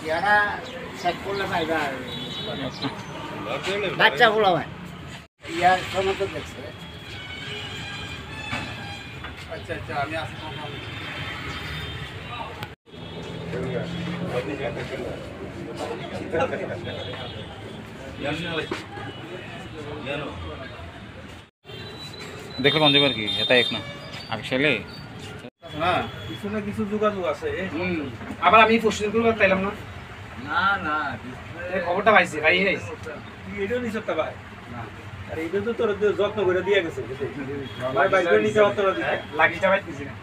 ইয়ারা সেট করলে পাইবা আর বাচ্চা বলা ভাই ইয়ার সময় তো দেখছে। আচ্ছা আচ্ছা আমি আসি দেখলে পঞ্চগড় কি এটা এক না আসলে হ্যাঁ কিছু না কিছু যোগাযোগ আছে। আবার আমি প্রশ্ন করব তাইলাম না না না এই খবরটা পাইছি ভাই আইছে তুই এটাও নিছটা ভাই না আরে এটা তো তোর যত্ন করে দিয়ে গেছে ভাই ভাই করে নিতে হতো না লাগিটা ভাই দিছি না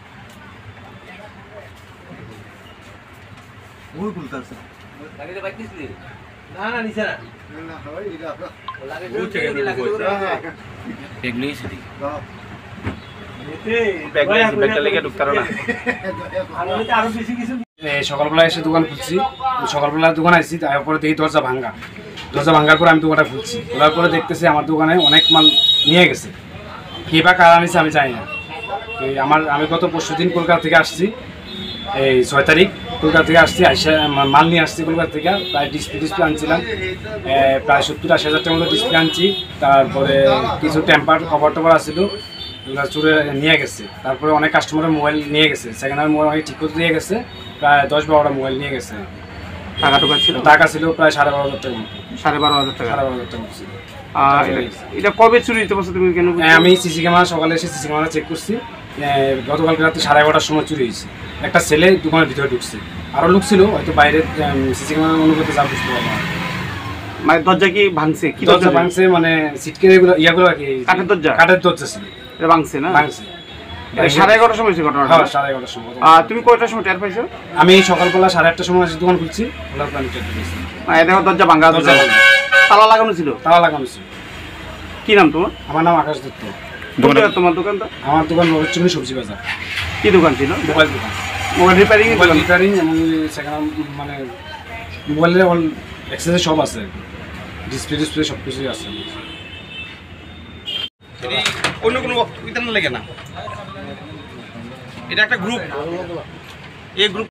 ওই খুলতাছে লাগিটা ভাই দিছি না না নিছে না না ভাই এটা আপনার লাগে এগুলোই সেটি সকালবেলা এসে দোকান খুলছি, সকালবেলা দোকান আসছি, তারপরে দেখি দরজা ভাঙ্গা। দরজা ভাঙ্গার পরে আমি দোকানটা খুলছি, খোলার পরে দেখতেছি আমার দোকানে অনেক মাল নিয়ে গেছে। কে বা কারা নিয়েছে আমি জানি না। আমি গত পরশুদিন কলকাতা থেকে আসছি, এই 6 তারিখ কলকাতা থেকে আসছি, মাল নিয়ে আসছি কলকাতা থেকে। প্রায় ডিসপ্লে আনছিলাম, প্রায় 70-80 হাজার টাকার মতো ডিসপ্লে আনছি। তারপরে কিছু টেম্পার কভার টভার আসছিল, চুরে নিয়ে গেছে। তারপরে অনেক কাস্টমারের মোবাইল নিয়ে গেছে, সেকেন্ড হ্যান্ড মোবাইল অনেক ঠিক করতে দিয়ে গেছে। প্রায় 10-12টা মোবাইল নিয়ে গেছে। টাকা ছিল প্রায় 12,500 টাকার মতো। 12,500 টাকা। 12,500 টাকা ছিল। আর এটা কবে চুরি হতে পারছে তুমি কেন? আমি সিসি ক্যামেরা সকালে এসে সিসি ক্যামেরা চেক করছি। গতকালকে রাতে 11:30টার সময় চুরি হয়েছে। একটা ছেলে দোকানের ভিতরে ঢুকছে, আরও লোক ছিল, হয়তো বাইরে সিসি ক্যামেরা অনুভূতি যা বুঝতে পারলাম। মানে দরজা কি ভাঙছে? কি দরজা ভাঙছে মানে সিটকের ইয়াগুলো আর কি, কাঠের দরজা? কাঠের দরজা ছিল, এটা ভাঙছে না? ভাঙছে। 11:30টার সময় হয়েছে ঘটনাটা? হ্যাঁ 11:30টার সময়। আর তুমি কয়টার সময় টের পাইছো? আমি সকালবেলা 8:30টার সময় এসে দোকান খুলছি, খোলার পর আমি টের পেয়েছি। মানে দেখো দরজা ভাঙা, দরজা ভাঙা। তালা লাগানো ছিল? তালা লাগানো ছিল। কি নাম তোমার? আমার নাম আকাশ দত্ত। তোমার দোকানটা? আমার দোকান নবচন্ডী সবজি বাজার। কি দোকান ছিল? মোবাইল দোকান। Mobile repairing? মোবাইল রিপেয়ারিং এবং সেখানে মানে মোবাইলের অল অ্যাক্সেসরি সব আছে, ডিসপ্লে সব কিছুই আছে। অন্য কোনো বক্তব্য লাগে না, এটা একটা গ্রুপ, এই গ্রুপ